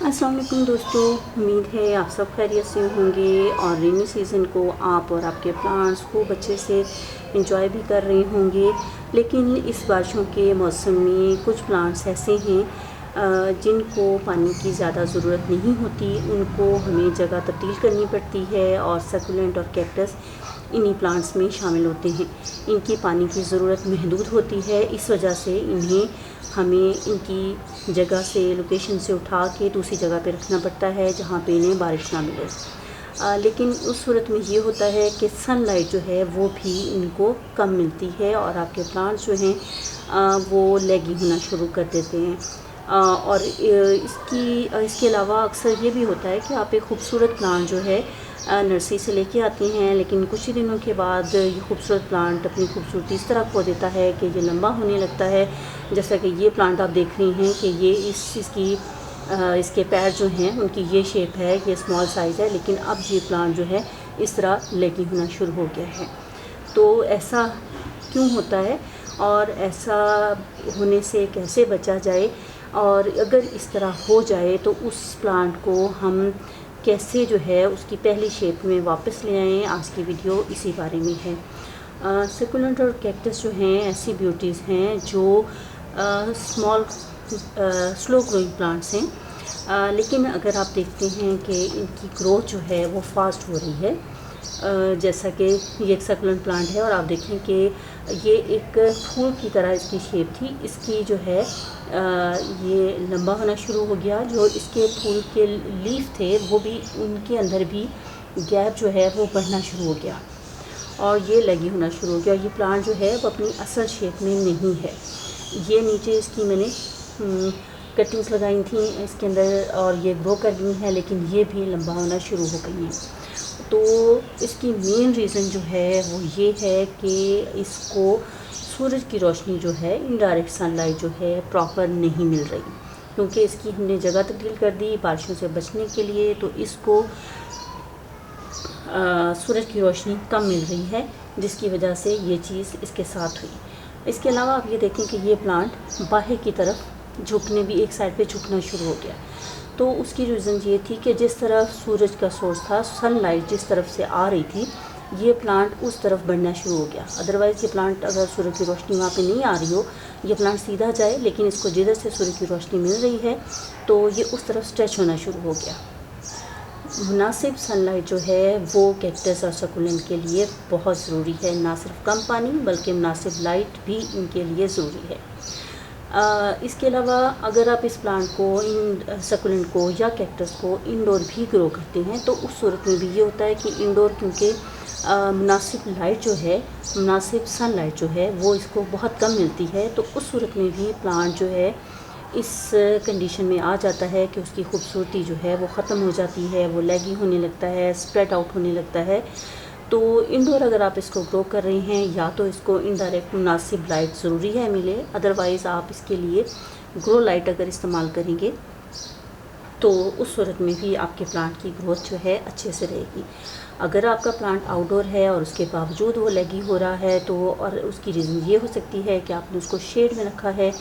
अस्सलाम वालेकुम दोस्तों, उम्मीद है आप सब खैरियत से होंगे और रेनी सीज़न को आप और आपके प्लांट्स खूब अच्छे से एंजॉय भी कर रहे होंगे। लेकिन इस बारिशों के मौसम में कुछ प्लांट्स ऐसे हैं जिनको पानी की ज़्यादा ज़रूरत नहीं होती, उनको हमें जगह तब्दील करनी पड़ती है और सकुलेंट और कैक्टस इन्हीं प्लांट्स में शामिल होते हैं। इनकी पानी की ज़रूरत महदूद होती है, इस वजह से इन्हें हमें इनकी जगह से लोकेशन से उठा के दूसरी जगह पे रखना पड़ता है जहाँ पे इन्हें बारिश ना मिले। लेकिन उस सूरत में ये होता है कि सनलाइट जो है वो भी इनको कम मिलती है और आपके प्लांट्स जो हैं वो लैगी होना शुरू कर देते हैं। और इसके अलावा अक्सर ये भी होता है कि आप एक खूबसूरत प्लांट जो है नर्सरी से लेके आते हैं, लेकिन कुछ ही दिनों के बाद ये खूबसूरत प्लांट अपनी खूबसूरती इस तरह खो देता है कि ये लंबा होने लगता है। जैसा कि ये प्लांट आप देख रही हैं कि ये इसके पैर जो हैं उनकी ये शेप है, ये स्मॉल साइज़ है, लेकिन अब ये प्लांट जो है इस तरह लेगी होना शुरू हो गया है। तो ऐसा क्यों होता है और ऐसा होने से कैसे बचा जाए, और अगर इस तरह हो जाए तो उस प्लांट को हम कैसे जो है उसकी पहली शेप में वापस ले आएँ, आज की वीडियो इसी बारे में है। सकुलेंट और कैक्टस जो हैं ऐसी ब्यूटीज़ हैं जो स्मॉल स्लो ग्रोइंग प्लांट्स हैं, लेकिन अगर आप देखते हैं कि इनकी ग्रोथ जो है वो फास्ट हो रही है। जैसा कि ये एक सकुलेंट प्लांट है और आप देखें कि ये एक फूल की तरह इसकी शेप थी, इसकी जो है ये लंबा होना शुरू हो गया। जो इसके फूल के लीफ थे वो भी, उनके अंदर भी गैप जो है वो बढ़ना शुरू हो गया और ये लगी होना शुरू हो गया। ये प्लांट जो है वो अपनी असल शेप में नहीं है। ये नीचे इसकी मैंने कटिंग्स लगाई थी इसके अंदर और ये ग्रो कर गई हैं, लेकिन ये भी लंबा होना शुरू हो गई हैं। तो इसकी मेन रीज़न जो है वो ये है कि इसको सूरज की रोशनी जो है, इनडायरेक्ट सनलाइट जो है प्रॉपर नहीं मिल रही, क्योंकि इसकी हमने जगह तब्दील कर दी बारिशों से बचने के लिए। तो इसको सूरज की रोशनी कम मिल रही है, जिसकी वजह से ये चीज़ इसके साथ हुई। इसके अलावा आप ये देखें कि ये प्लांट बाहर की तरफ झुकने भी, एक साइड पे झुकना शुरू हो गया। तो उसकी रीज़न ये थी कि जिस तरफ सूरज का सोर्स था, सनलाइट जिस तरफ से आ रही थी, ये प्लांट उस तरफ बढ़ना शुरू हो गया। अदरवाइज़ ये प्लांट अगर सूरज की रोशनी वहाँ पे नहीं आ रही हो, ये प्लांट सीधा जाए, लेकिन इसको जिधर से सूरज की रोशनी मिल रही है तो ये उस तरफ स्ट्रेच होना शुरू हो गया। मुनासिब सनलाइट जो है वो कैक्टस और सकुलेंट के लिए बहुत ज़रूरी है, ना सिर्फ कम पानी बल्कि मुनासिब लाइट भी इनके लिए ज़रूरी है। इसके अलावा अगर आप इस प्लांट को, इन सकुलेंट को या कैक्टस को इंडोर भी ग्रो करते हैं तो उस सूरत में भी ये होता है कि इंडोर, क्योंकि मुनासिब लाइट जो है, मुनासिब सनलाइट जो है वो इसको बहुत कम मिलती है, तो उस सूरत में भी प्लांट जो है इस कंडीशन में आ जाता है कि उसकी खूबसूरती जो है वो ख़त्म हो जाती है, वो लैगी होने लगता है, स्प्रेड आउट होने लगता है। तो इंडोर अगर आप इसको ग्रो कर रहे हैं, या तो इसको इनडायरेक्ट मुनासिब लाइट ज़रूरी है मिले, अदरवाइज़ आप इसके लिए ग्रो लाइट अगर इस्तेमाल करेंगे तो उस सूरत में भी आपके प्लांट की ग्रोथ जो है अच्छे से रहेगी। अगर आपका प्लांट आउटडोर है और उसके बावजूद वो लगी हो रहा है, तो और उसकी रीज़न ये हो सकती है कि आपने उसको शेड में रखा है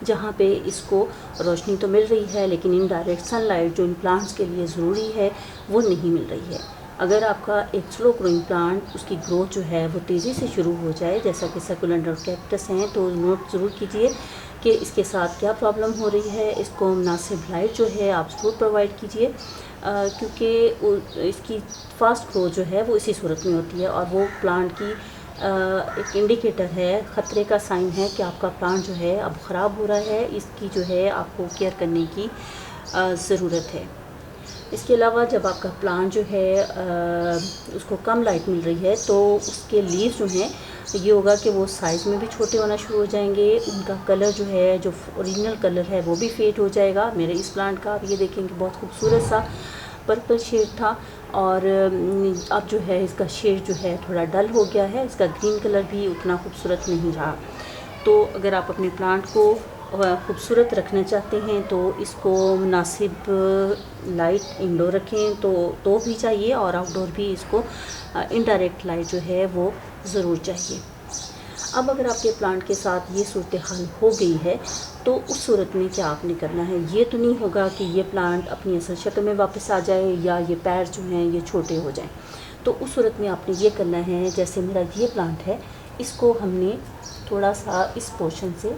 जहाँ पे इसको रोशनी तो मिल रही है, लेकिन इनडायरेक्ट सनलाइट जो इन प्लांट्स के लिए ज़रूरी है वो नहीं मिल रही है। अगर आपका एक स्लो ग्रोइंग प्लांट, उसकी ग्रोथ जो है वो तेज़ी से शुरू हो जाए, जैसा कि सकुलेंट और कैक्टस हैं, तो नोट ज़रूर कीजिए कि इसके साथ क्या प्रॉब्लम हो रही है। इसको मुनासिब लाइट जो है आप ज़रूर प्रोवाइड कीजिए, क्योंकि इसकी फास्ट ग्रोथ जो है वो इसी सूरत में होती है और वो प्लांट की एक इंडिकेटर है, ख़तरे का साइन है कि आपका प्लांट जो है अब ख़राब हो रहा है। इसकी जो है आपको केयर करने की ज़रूरत है। इसके अलावा जब आपका प्लांट जो है उसको कम लाइट मिल रही है तो उसके लीव्स जो हैं, ये होगा कि वो साइज़ में भी छोटे होना शुरू हो जाएंगे, उनका कलर जो है, जो ओरिजिनल कलर है वो भी फेड हो जाएगा। मेरे इस प्लांट का आप ये देखेंगे बहुत खूबसूरत सा पर्पल शेड था और अब जो है इसका शेड जो है थोड़ा डल हो गया है, इसका ग्रीन कलर भी उतना खूबसूरत नहीं रहा। तो अगर आप अपने प्लांट को खूबसूरत रखना चाहते हैं तो इसको मुनासिब लाइट इंडोर रखें तो भी चाहिए, और आउटडोर भी इसको इनडायरेक्ट लाइट जो है वो ज़रूर चाहिए। अब अगर आपके प्लांट के साथ ये सूरत हाल हो गई है तो उस सूरत में क्या आपने करना है, ये तो नहीं होगा कि ये प्लांट अपनी असल शक्ल में वापस आ जाए या ये पैर जो हैं ये छोटे हो जाएं। तो उस सूरत में आपने ये करना है, जैसे मेरा ये प्लांट है, इसको हमने थोड़ा सा इस पोर्शन से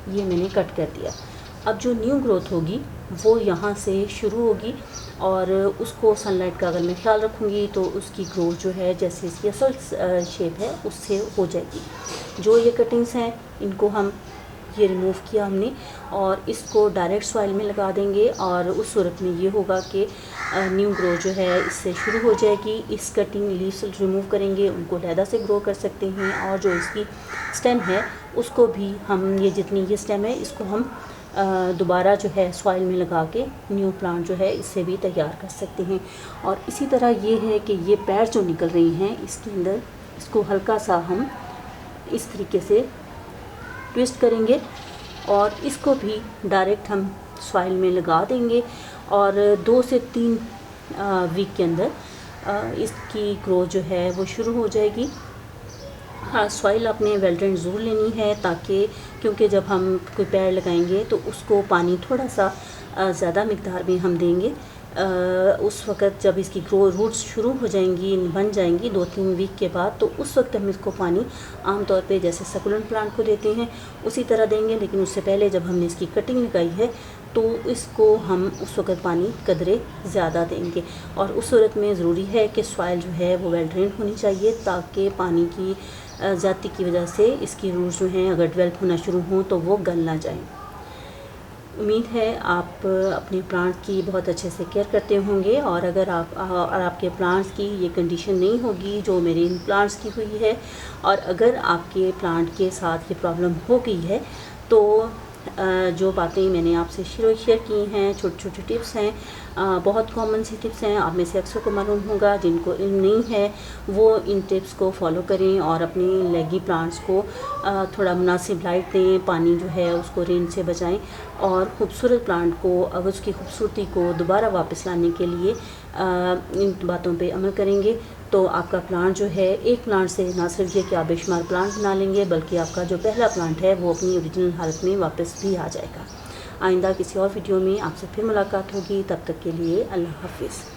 ये मैंने कट कर दिया। अब जो न्यू ग्रोथ होगी वो यहाँ से शुरू होगी और उसको सनलाइट का अगर मैं ख्याल रखूँगी तो उसकी ग्रोथ जो है जैसे इसकी असल शेप है उससे हो जाएगी। जो ये कटिंग्स हैं इनको हम ये रिमूव किया हमने और इसको डायरेक्ट सॉइल में लगा देंगे और उस सूरत में ये होगा कि न्यू ग्रो जो है इससे शुरू हो जाएगी। इस कटिंग लीव्स रिमूव करेंगे, उनको लहदा से ग्रो कर सकते हैं और जो इसकी स्टेम है उसको भी हम ये जितनी ये स्टेम है इसको हम दोबारा जो है सॉइल में लगा के न्यू प्लांट जो है इससे भी तैयार कर सकते हैं। और इसी तरह ये है कि ये पैर जो निकल रही हैं इसके अंदर इसको हल्का सा हम इस तरीके से ट्विस्ट करेंगे और इसको भी डायरेक्ट हम सॉइल में लगा देंगे और 2 से 3 वीक के अंदर इसकी ग्रोथ जो है वो शुरू हो जाएगी। हाँ, सॉइल आपने वेल ड्रेन ज़रूर लेनी है ताकि क्योंकि जब हम कोई पेड़ लगाएंगे तो उसको पानी थोड़ा सा ज़्यादा मिकदार में हम देंगे। उस वक़्त जब इसकी रूट्स शुरू हो जाएंगी, बन जाएंगी 2-3 वीक के बाद, तो उस वक्त हम इसको पानी आमतौर पे जैसे सकुलेंट प्लांट को देते हैं उसी तरह देंगे। लेकिन उससे पहले जब हमने इसकी कटिंग लगाई है तो इसको हम उस वक्त पानी कदरे ज़्यादा देंगे और उस सूरत में ज़रूरी है कि सॉइल जो है वो वेल ड्रेन होनी चाहिए ताकि पानी की ज़्यादती की वजह से इसकी रूट्स जो हैं अगर डेवलप होना शुरू हों तो वो गल ना जाएं। उम्मीद है आप अपने प्लांट की बहुत अच्छे से केयर करते होंगे और अगर आपके प्लांट्स की ये कंडीशन नहीं होगी जो मेरे इन प्लांट्स की हुई है और अगर आपके प्लांट के साथ ये प्रॉब्लम हो गई है तो जो बातें मैंने आपसे शेयर की हैं, छोटे छोटे टिप्स हैं, बहुत कॉमन सी टिप्स हैं, आप में से अक्सर को मालूम होगा। जिनको इल्म नहीं है वो इन टिप्स को फॉलो करें और अपने लेगी प्लांट्स को थोड़ा मुनासिब लाइट दें, पानी जो है उसको रेन से बचाएं और ख़ूबसूरत प्लांट को अब उसकी खूबसूरती को दोबारा वापस लाने के लिए इन बातों पे अमल करेंगे तो आपका प्लांट जो है एक प्लांट से ना सिर्फ ये कि आप बेशुमार प्लांट बना लेंगे बल्कि आपका जो पहला प्लांट है वो अपनी ओरिजिनल हालत में वापस भी आ जाएगा। आइंदा किसी और वीडियो में आपसे फिर मुलाकात होगी, तब तक के लिए अल्लाह हाफिज़।